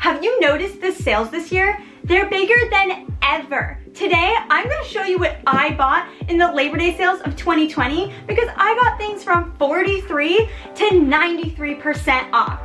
Have you noticed the sales this year? They're bigger than ever. Today, I'm gonna show you what I bought in the Labor Day sales of 2020 because I got things from 43 to 93% off.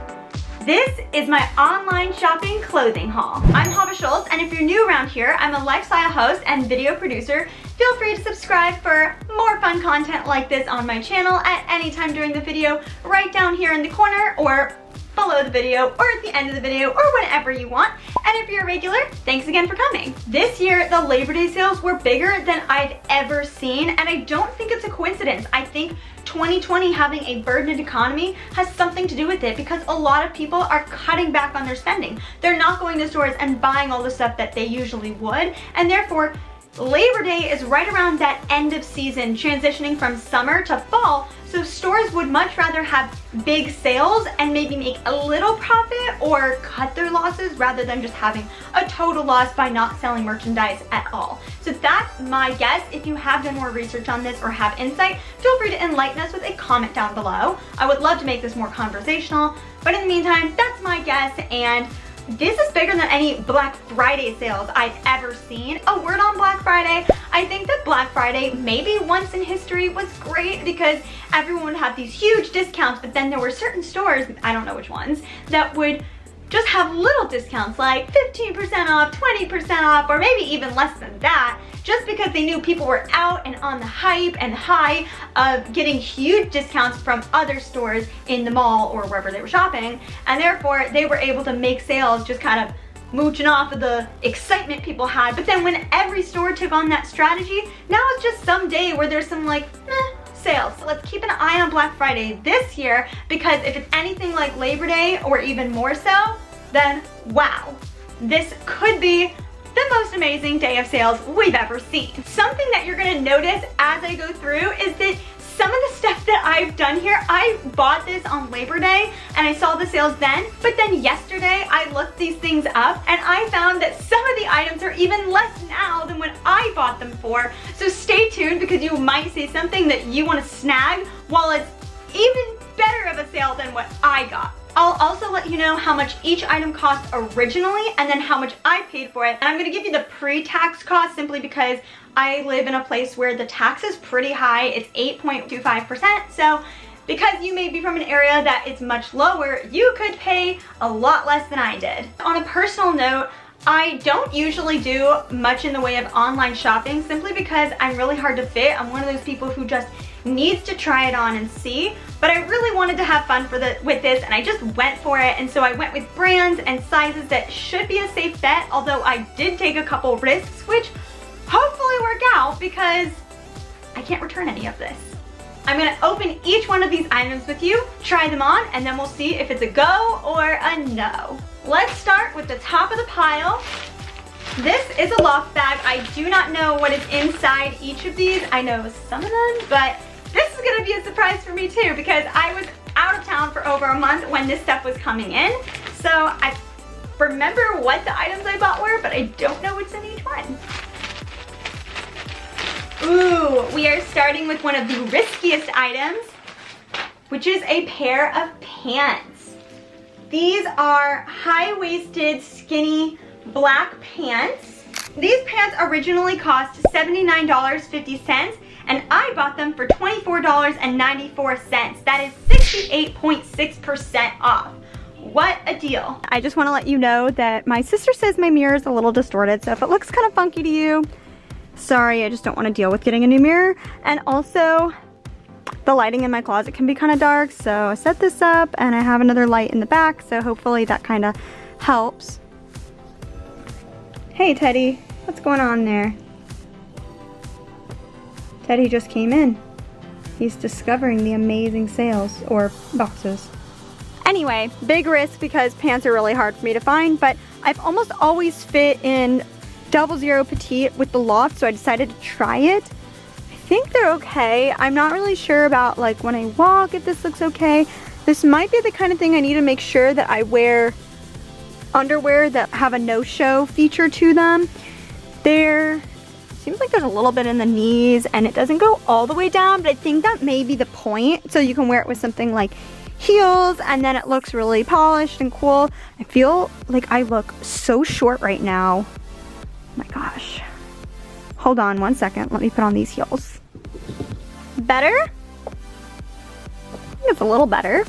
This is my online shopping clothing haul. I'm Hava Schultz, and if you're new around here, I'm a lifestyle host and video producer. Feel free to subscribe for more fun content like this on my channel at any time during the video, right down here in the corner or below the video or at the end of the video or whenever you want. And if you're a regular, thanks again for coming. This year, the Labor Day sales were bigger than I've ever seen, and I don't think it's a coincidence. I think 2020 having a burdened economy has something to do with it because a lot of people are cutting back on their spending. They're not going to stores and buying all the stuff that they usually would, and therefore Labor Day is right around that end of season, transitioning from summer to fall, so stores would much rather have big sales and maybe make a little profit or cut their losses rather than just having a total loss by not selling merchandise at all. So that's my guess. If you have done more research on this or have insight, feel free to enlighten us with a comment down below. I would love to make this more conversational, but in the meantime, that's my guess, and this is bigger than any Black Friday sales I've ever seen. A word on Black Friday, I think that Black Friday maybe once in history was great because everyone would have these huge discounts, but then there were certain stores, I don't know which ones, that would just have little discounts like 15% off, 20% off, or maybe even less than that, just because they knew people were out and on the hype and high of getting huge discounts from other stores in the mall or wherever they were shopping, and therefore they were able to make sales just kind of mooching off of the excitement people had. But then when every store took on that strategy, now it's just some day where there's some like, sales. So let's keep an eye on Black Friday this year, because if it's anything like Labor Day or even more so, then wow, this could be the most amazing day of sales we've ever seen. Something that you're gonna notice as I go through is that some of the stuff that I've done here, I bought this on Labor Day and I saw the sales then, but then yesterday I looked these things up and I found that some of the items are even less now than when I bought them for. So stay tuned because you might see something that you want to snag while it's even better of a sale than what I got. I'll also let you know how much each item cost originally and then how much I paid for it. And I'm gonna give you the pre-tax cost simply because I live in a place where the tax is pretty high. It's 8.25%. So because you may be from an area that it's much lower, you could pay a lot less than I did. On a personal note, I don't usually do much in the way of online shopping simply because I'm really hard to fit. I'm one of those people who just needs to try it on and see, but I really wanted to have fun with this and I just went for it. And so I went with brands and sizes that should be a safe bet, although I did take a couple risks, which hopefully work out because I can't return any of this. I'm gonna open each one of these items with you, try them on, and then we'll see if it's a go or a no. Let's start with the top of the pile. This is a LOFT bag. I do not know what is inside each of these. I know some of them, but this is gonna be a surprise for me too because I was out of town for over a month when this stuff was coming in. So I remember what the items I bought were, but I don't know what's in each one. Ooh, we are starting with one of the riskiest items, which is a pair of pants. These are high-waisted, skinny, black pants. These pants originally cost $79.50 and I bought them for $24.94. That is 68.6% off. What a deal. I just want to let you know that my sister says my mirror is a little distorted, so if it looks kind of funky to you, sorry, I just don't want to deal with getting a new mirror. And also, the lighting in my closet can be kind of dark, so I set this up and I have another light in the back, so hopefully that kind of helps. Hey Teddy, what's going on there? Teddy just came in. He's discovering the amazing sales, or boxes. Anyway, big risk because pants are really hard for me to find, but I've almost always fit in 00 petite with the LOFT, so I decided to try it. I think they're okay. I'm not really sure about like when I walk if this looks okay. This might be the kind of thing I need to make sure that I wear underwear that have a no-show feature to them. Seems like there's a little bit in the knees and it doesn't go all the way down, but I think that may be the point. So you can wear it with something like heels, and then it looks really polished and cool. I feel like I look so short right now. Oh my gosh. Hold on one second. Let me put on these heels. Better? I think it's a little better.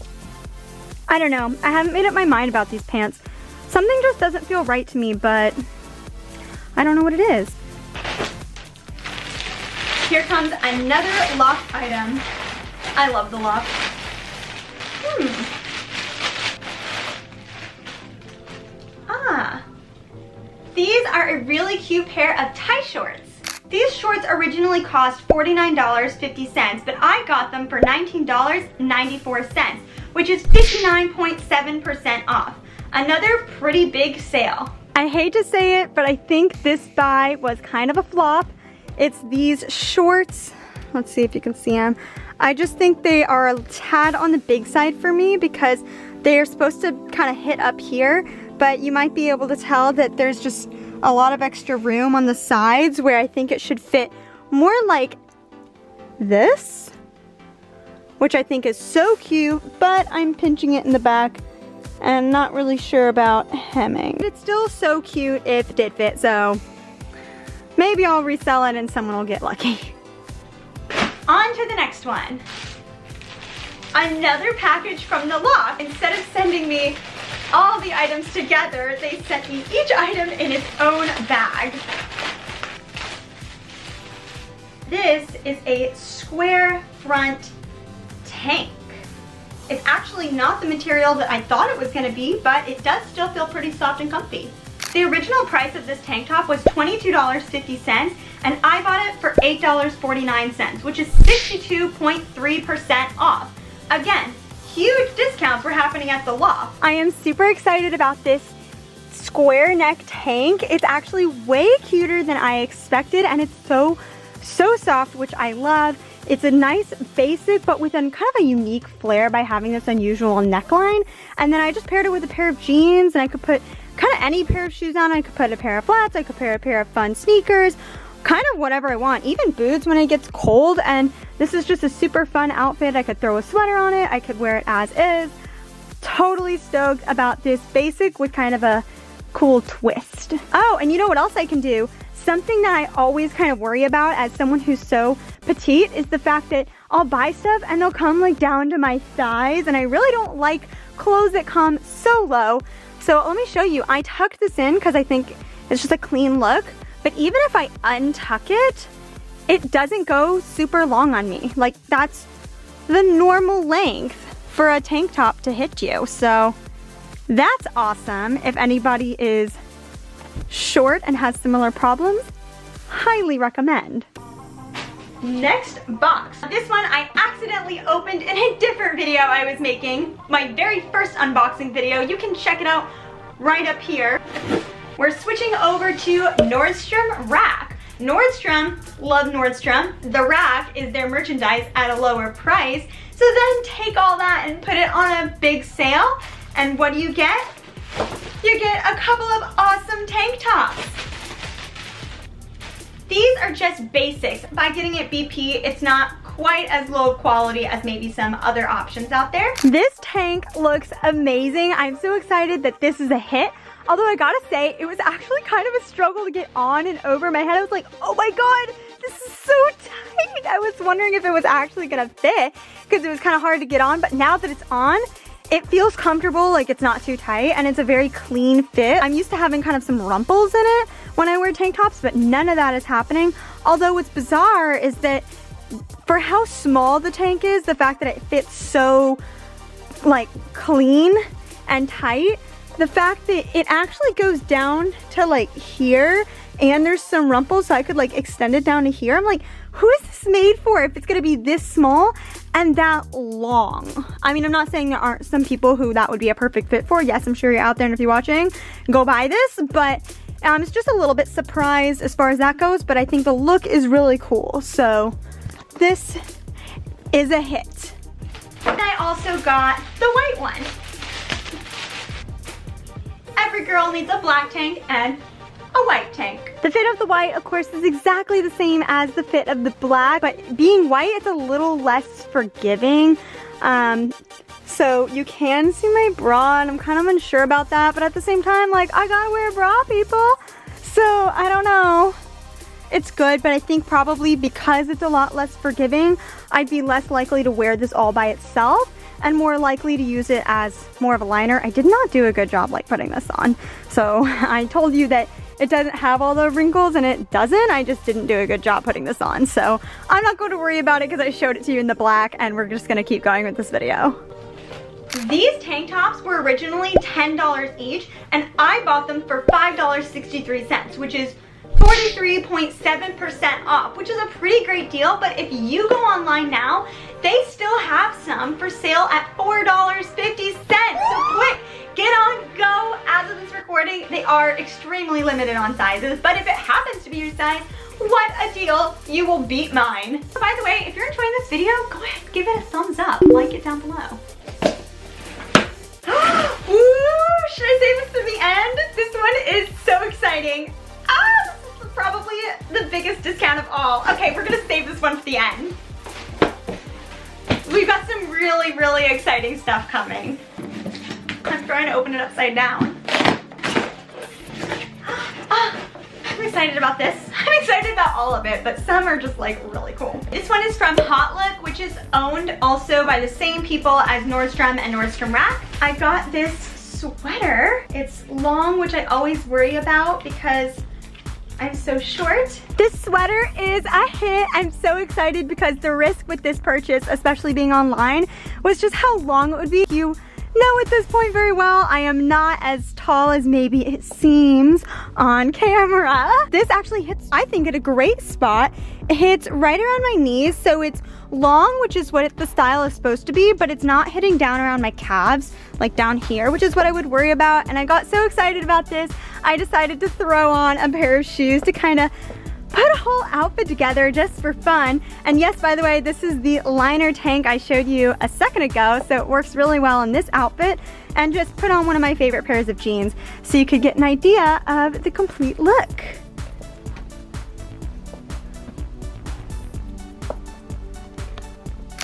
I don't know. I haven't made up my mind about these pants. Something just doesn't feel right to me, but I don't know what it is. Here comes another LOFT item. I love the LOFT. These are a really cute pair of tie shorts. These shorts originally cost $49.50, but I got them for $19.94, which is 59.7% off. Another pretty big sale. I hate to say it, but I think this buy was kind of a flop. It's these shorts. Let's see if you can see them. I just think they are a tad on the big side for me because they are supposed to kind of hit up here, but you might be able to tell that there's just a lot of extra room on the sides where I think it should fit more like this, which I think is so cute, but I'm pinching it in the back and not really sure about hemming. It's still so cute if it did fit, so maybe I'll resell it and someone will get lucky. On to the next one. Another package from the LOFT. Instead of sending me all the items together, they sent me each item in its own bag. This is a square front tank. It's actually not the material that I thought it was going to be, but it does still feel pretty soft and comfy. The original price of this tank top was $22.50, and I bought it for $8.49, which is 62.3% off. Again, huge discounts were happening at the LOFT. I am super excited about this square neck tank. It's actually way cuter than I expected, and it's so soft, which I love. It's a nice basic, but with a kind of a unique flair by having this unusual neckline. And then I just paired it with a pair of jeans, and I could put kind of any pair of shoes on. I could put a pair of flats, I could pair a pair of fun sneakers, kind of whatever I want, even boots when it gets cold. And this is just a super fun outfit. I could throw a sweater on it, I could wear it as is. Totally stoked about this basic with kind of a cool twist. Oh, and you know what else I can do? Something that I always kind of worry about as someone who's so petite is the fact that I'll buy stuff and they'll come like down to my thighs, and I really don't like clothes that come so low. So let me show you. I tucked this in because I think it's just a clean look, but even if I untuck it, it doesn't go super long on me. Like, that's the normal length for a tank top to hit you. So that's awesome. If anybody is short and has similar problems, highly recommend. Next box. This one I accidentally opened in a different video I was making. My very first unboxing video. You can check it out right up here. We're switching over to Nordstrom Rack. Nordstrom, love Nordstrom. The Rack is their merchandise at a lower price. So then take all that and put it on a big sale. And what do you get? You get a couple of awesome tank tops. These are just basics. By getting it BP, it's not quite as low quality as maybe some other options out there. This tank looks amazing. I'm so excited that this is a hit. Although I gotta say, it was actually kind of a struggle to get on and over my head. I was like, oh my God, this is so tight. I was wondering if it was actually gonna fit because it was kind of hard to get on, but now that it's on, it feels comfortable, like it's not too tight, and it's a very clean fit. I'm used to having kind of some rumples in it when I wear tank tops, but none of that is happening. Although what's bizarre is that for how small the tank is, the fact that it fits so like clean and tight, the fact that it actually goes down to like here, and there's some rumples, so I could like extend it down to here. I'm like, who is this made for if it's gonna be this small and that long? I mean, I'm not saying there aren't some people who that would be a perfect fit for. Yes, I'm sure you're out there, and if you're watching, go buy this, but it's just a little bit surprised as far as that goes, but I think the look is really cool. So this is a hit. And I also got the white one. Every girl needs a black tank and a white tank. The fit of the white, of course, is exactly the same as the fit of the black, but being white, it's a little less forgiving. So So you can see my bra, and I'm kind of unsure about that, but at the same time, like, I gotta wear a bra, people. So I don't know. It's good, but I think probably because it's a lot less forgiving, I'd be less likely to wear this all by itself and more likely to use it as more of a liner. I did not do a good job like putting this on. So I told you that it doesn't have all the wrinkles, and it doesn't. I just didn't do a good job putting this on. So I'm not going to worry about it because I showed it to you in the black, and we're just gonna keep going with this video. These tank tops were originally $10 each, and I bought them for $5.63, which is 43.7% off, which is a pretty great deal. But if you go online now, they still have some for sale at $4.50. So quick, get on go. As of this recording, they are extremely limited on sizes, but if it happens to be your size, what a deal. You will beat mine. By the way, if you're enjoying this video, go ahead, give it a thumbs up, like it down below. Ooh, should I save this to the end? This one is so exciting. This is probably the biggest discount of all. Okay, we're gonna save this one for the end. We've got some really, really exciting stuff coming. I'm trying to open it upside down. I'm excited about this. I'm excited about all of it, but some are just like really cool. This one is from Hautelook, which is owned also by the same people as Nordstrom and Nordstrom Rack. I got this sweater. It's long, which I always worry about because I'm so short. This sweater is a hit. I'm so excited because the risk with this purchase, especially being online, was just how long it would be. You know at this point very well, I am not as tall as maybe it seems on camera. This actually hits, I think, at a great spot. It hits right around my knees, so it's long, which is what the style is supposed to be, but it's not hitting down around my calves, like down here, which is what I would worry about. And I got so excited about this, I decided to throw on a pair of shoes to kind of put a whole outfit together just for fun. And yes, by the way, this is the liner tank I showed you a second ago, so it works really well in this outfit. And just put on one of my favorite pairs of jeans so you could get an idea of the complete look.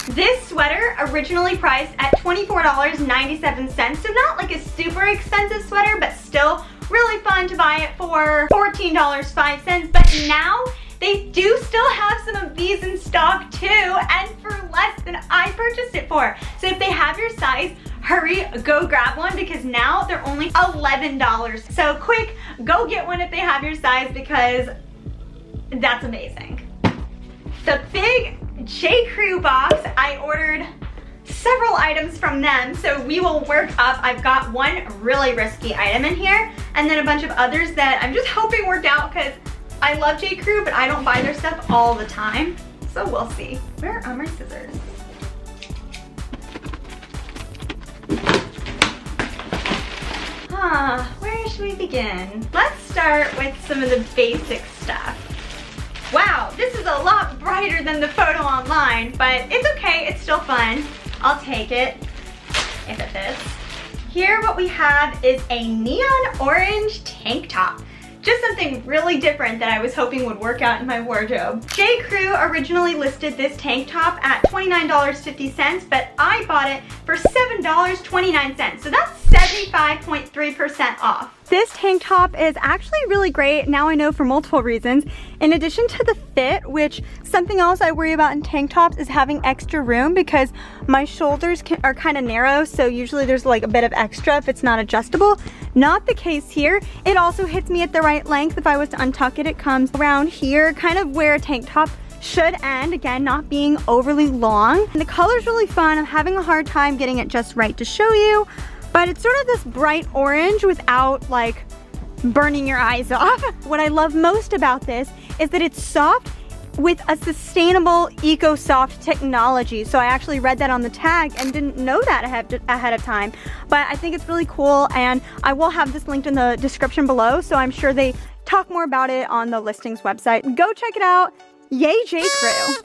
This sweater originally priced at $24.97, so not like a super expensive sweater, but still really fun to buy it for $14.05. But now they do still have some of these in stock too, and for less than I purchased it for. So if they have your size, hurry, go grab one, because now they're only $11. So quick, go get one if they have your size, because that's amazing. The big J.Crew box, I ordered several items from them, so we will work up. I've got one really risky item in here, and then a bunch of others that I'm just hoping work out, because I love J.Crew, but I don't buy their stuff all the time, so we'll see. Where are my scissors? Where should we begin? Let's start with some of the basic stuff. Wow, this is a lot brighter than the photo online, but it's okay, it's still fun. I'll take it, if it fits. Here what we have is a neon orange tank top. Just something really different that I was hoping would work out in my wardrobe. J.Crew originally listed this tank top at $29.50, but I bought it for $7.29, so that's 75.3% off. This tank top is actually really great, now I know, for multiple reasons. In addition to the fit, which something else I worry about in tank tops is having extra room, because my shoulders are kind of narrow, so usually there's like a bit of extra if it's not adjustable. Not the case here. It also hits me at the right length. If I was to untuck it, it comes around here, kind of where a tank top should end, again, not being overly long. And the color's really fun. I'm having a hard time getting it just right to show you, but it's sort of this bright orange without like burning your eyes off. What I love most about this is that it's soft with a sustainable eco-soft technology. So I actually read that on the tag and didn't know that ahead of time. But I think it's really cool, and I will have this linked in the description below, so I'm sure they talk more about it on the listings website. Go check it out. Yay, J.Crew.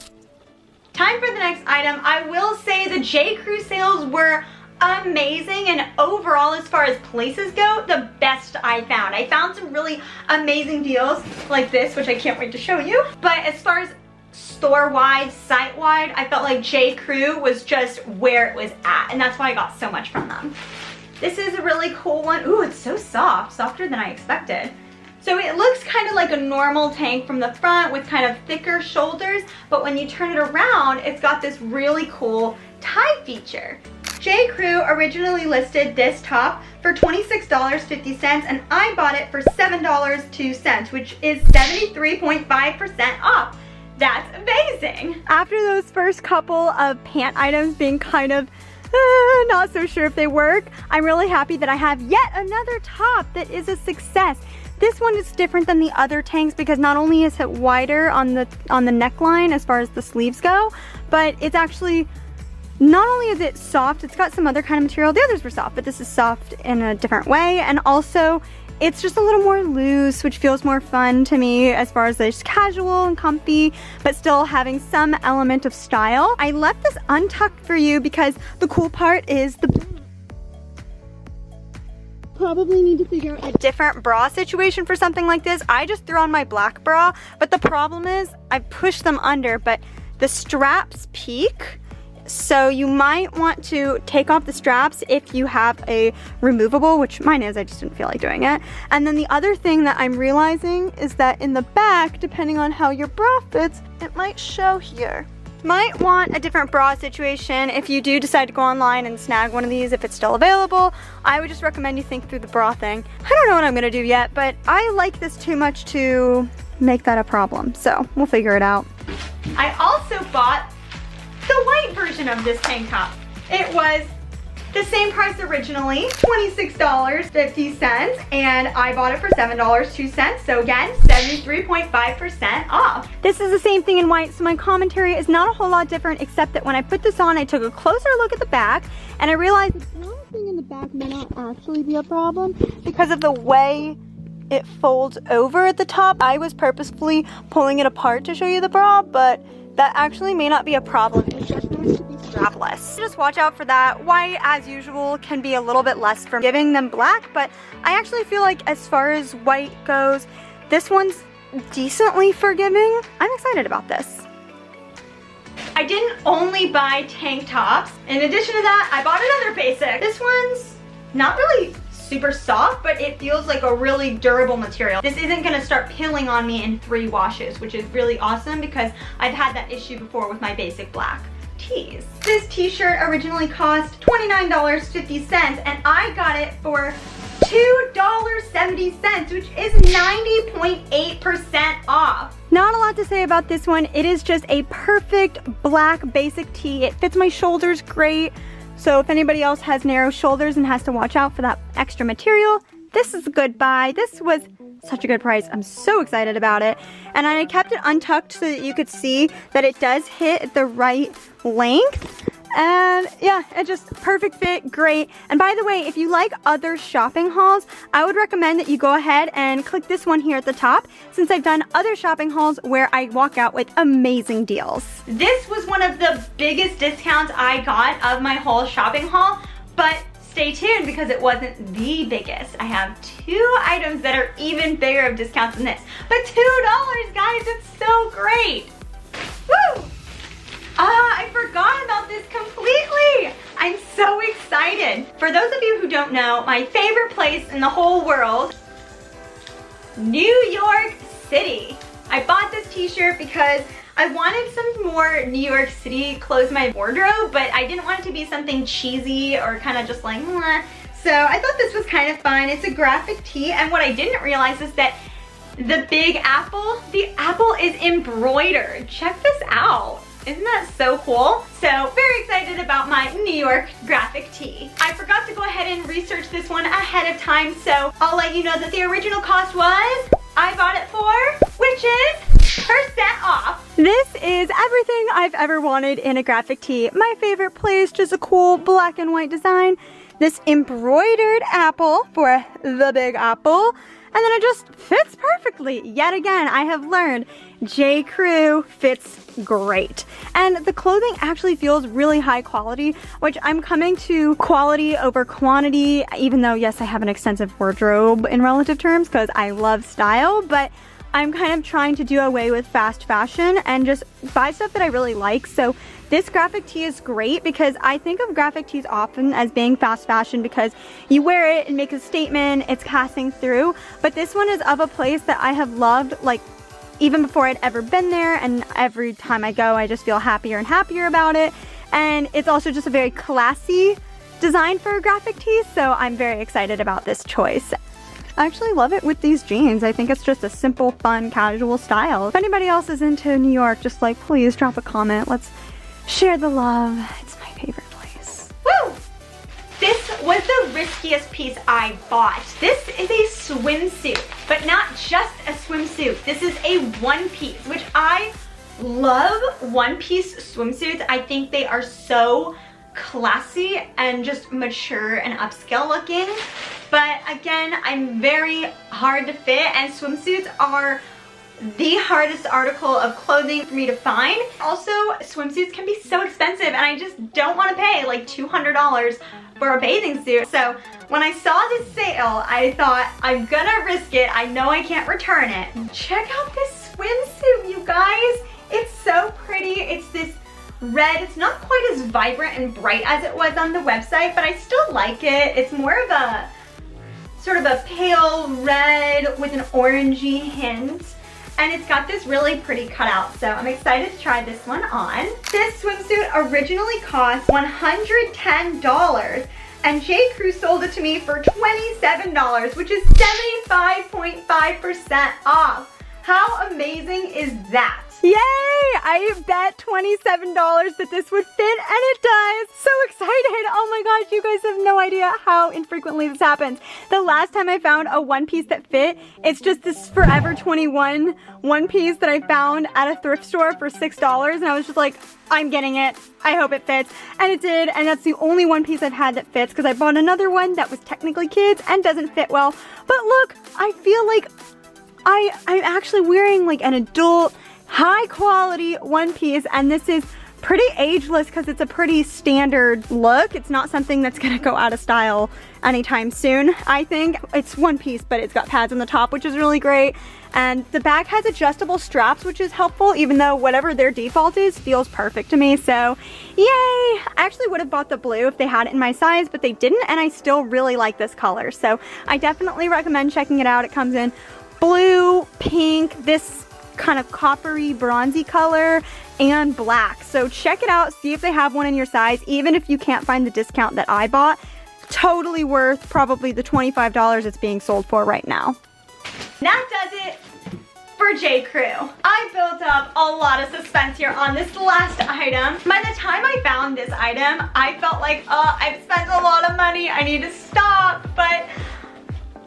Time for the next item. I will say the J.Crew sales were amazing, and overall, as far as places go, the best I found. I found some really amazing deals like this, which I can't wait to show you. But as far as store-wide, site-wide, I felt like J.Crew was just where it was at, and that's why I got so much from them. This is a really cool one. Ooh, it's so soft, softer than I expected. So it looks kind of like a normal tank from the front with kind of thicker shoulders, but when you turn it around, it's got this really cool tie feature. J.Crew originally listed this top for $26.50 and I bought it for $7.02, which is 73.5% off. That's amazing. After those first couple of pant items being kind of not so sure if they work, I'm really happy that I have yet another top that is a success. This one is different than the other tanks because not only is it wider on the neckline as far as the sleeves go, but it's actually, not only is it soft, it's got some other kind of material. The others were soft, but this is soft in a different way. And also, it's just a little more loose, which feels more fun to me as far as just casual and comfy, but still having some element of style. I left this untucked for you because the cool part is probably need to figure out a different bra situation for something like this. I just threw on my black bra, but the problem is I pushed them under, but the straps peak. So you might want to take off the straps if you have a removable, which mine is, I just didn't feel like doing it. And then the other thing that I'm realizing is that in the back, depending on how your bra fits, it might show here. Might want a different bra situation if you do decide to go online and snag one of these if it's still available. I would just recommend you think through the bra thing. I don't know what I'm gonna do yet, but I like this too much to make that a problem. So we'll figure it out. I also bought the white version of this tank top. It was the same price originally, $26.50, and I bought it for $7.02, so again, 73.5% off. This is the same thing in white, so my commentary is not a whole lot different, except that when I put this on, I took a closer look at the back, and I realized the only thing in the back may not actually be a problem because of the way it folds over at the top. I was purposefully pulling it apart to show you the bra, but that actually may not be a problem. It's just going to be strapless. Just watch out for that. White, as usual, can be a little bit less forgiving than black, but I actually feel like as far as white goes, this one's decently forgiving. I'm excited about this. I didn't only buy tank tops. In addition to that, I bought another basic. This one's not really super soft, but it feels like a really durable material. This isn't gonna start peeling on me in 3 washes, which is really awesome because I've had that issue before with my basic black tees. This t-shirt originally cost $29.50 and I got it for $2.70, which is 90.8% off. Not a lot to say about this one. It is just a perfect black basic tee. It fits my shoulders great. So if anybody else has narrow shoulders and has to watch out for that extra material, this is a good buy. This was such a good price. I'm so excited about it. And I kept it untucked so that you could see that it does hit the right length. And yeah, it just perfect fit, great. And by the way, if you like other shopping hauls, I would recommend that you go ahead and click this one here at the top, since I've done other shopping hauls where I walk out with amazing deals. This was one of the biggest discounts I got of my whole shopping haul, but stay tuned because it wasn't the biggest. I have 2 items that are even bigger of discounts than this. But $2, guys, it's so great. Woo! I forgot about this completely. I'm so excited. For those of you who don't know, my favorite place in the whole world, New York City. I bought this t-shirt because I wanted some more New York City clothes in my wardrobe, but I didn't want it to be something cheesy or kind of just like, mwah. So I thought this was kind of fun. It's a graphic tee, and what I didn't realize is that the big apple, the apple is embroidered. Check this out. Isn't that so cool? So very excited about my New York graphic tee. I forgot to go ahead and research this one ahead of time, so I'll let you know that the original cost was, I bought it for, which is % off. This is everything I've ever wanted in a graphic tee. My favorite place, just a cool black and white design. This embroidered apple for the big apple. And then it just fits perfectly. Yet again, I have learned J.Crew fits great. And the clothing actually feels really high quality, which I'm coming to quality over quantity, even though, yes, I have an extensive wardrobe in relative terms because I love style, but I'm kind of trying to do away with fast fashion and just buy stuff that I really like. So this graphic tee is great because I think of graphic tees often as being fast fashion because you wear it and make a statement, it's passing through. But this one is of a place that I have loved, like even before I'd ever been there, and every time I go I just feel happier and happier about it. And it's also just a very classy design for a graphic tee, so I'm very excited about this choice. I actually love it with these jeans. I think it's just a simple, fun, casual style. If anybody else is into New York, just like, please drop a comment. Let's share the love. It's my favorite place. Woo! This was the riskiest piece I bought. This is a swimsuit, but not just a swimsuit. This is a one piece, which I love one piece swimsuits. I think they are so classy and just mature and upscale looking. But again, I'm very hard to fit, and swimsuits are the hardest article of clothing for me to find. Also, swimsuits can be so expensive and I just don't want to pay like $200 for a bathing suit. So when I saw this sale, I thought, I'm gonna risk it. I know I can't return it. Check out this swimsuit, you guys. It's so pretty. It's this red. It's not quite as vibrant and bright as it was on the website, but I still like it. It's more of a sort of a pale red with an orangey hint. And it's got this really pretty cutout, so I'm excited to try this one on. This swimsuit originally cost $110, and J.Crew sold it to me for $27, which is 75.5% off. How amazing is that? Yay! I bet $27 that this would fit, and it does. So excited. Oh my gosh, you guys have no idea how infrequently this happens. The last time I found a one piece that fit, it's just this Forever 21 one piece that I found at a thrift store for $6, and I was just like, I'm getting it. I hope it fits. And it did, and that's the only one piece I've had that fits because I bought another one that was technically kids and doesn't fit well. But look, I feel like I'm actually wearing like an adult, high quality one piece, and this is pretty ageless because it's a pretty standard look. It's not something that's gonna go out of style anytime soon. I think it's one piece, but it's got pads on the top, which is really great. And the back has adjustable straps, which is helpful, even though whatever their default is feels perfect to me. So yay! I actually would have bought the blue if they had it in my size, but they didn't, and I still really like this color. So I definitely recommend checking it out. It comes in blue, pink, this kind of coppery bronzy color, and black. So check it out, see if they have one in your size, even if you can't find the discount that I bought. Totally worth probably the $25 it's being sold for right now. That does it for J.Crew. I built up a lot of suspense here on this last item. By the time I found this item, I felt like, oh, I've spent a lot of money, I need to stop, but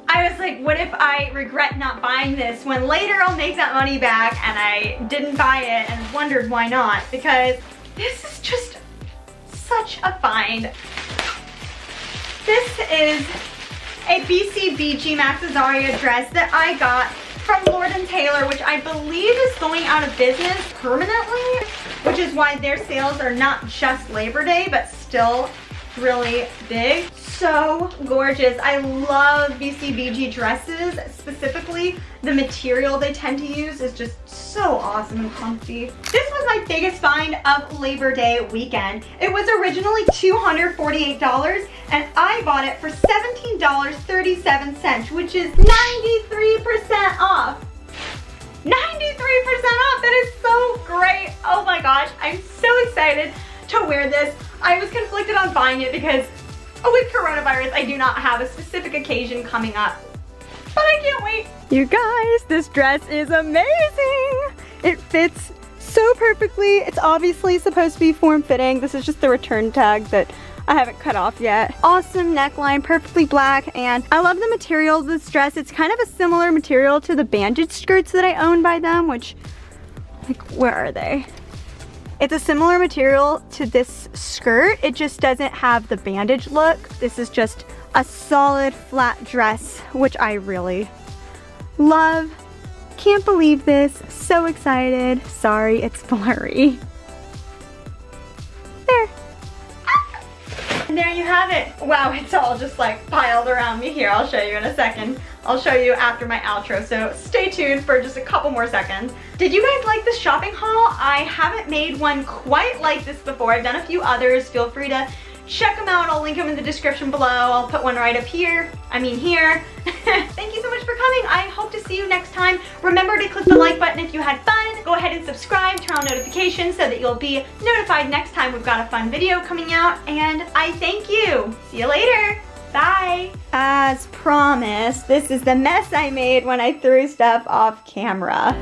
I was like, what if I regret not buying this when later I'll make that money back and I didn't buy it and wondered why not, because this is just such a find. This is a BCBG Max Azaria dress that I got from Lord & Taylor, which I believe is going out of business permanently, which is why their sales are not just Labor Day, but still really big. So gorgeous. I love BCBG dresses. Specifically, the material they tend to use is just so awesome and comfy. This was my biggest find of Labor Day weekend. It was originally $248, and I bought it for $17.37, which is 93% off. 93% off! That is so great! Oh my gosh, I'm so excited to wear this. I was conflicted on buying it because with coronavirus, I do not have a specific occasion coming up, but I can't wait. You guys, this dress is amazing. It fits so perfectly. It's obviously supposed to be form-fitting. This is just the return tag that I haven't cut off yet. Awesome neckline, perfectly black, and I love the material of this dress. It's kind of a similar material to the bandage skirts that I own by them, which, like, where are they? It's a similar material to this skirt. It just doesn't have the bandage look. This is just a solid flat dress, which I really love. Can't believe this. So excited. Sorry, it's blurry. There. And there you have it. Wow, it's all just like piled around me here. I'll show you in a second. I'll show you after my outro, so stay tuned for just a couple more seconds. Did you guys like this shopping haul? I haven't made one quite like this before. I've done a few others. Feel free to check them out. I'll link them in the description below. I'll put one right up here. I mean here. Thank you so much for coming. I hope to see you next time. Remember to click the like button if you had fun. Go ahead and subscribe, turn on notifications so that you'll be notified next time we've got a fun video coming out. And I thank you. See you later. Bye. As promised, this is the mess I made when I threw stuff off camera.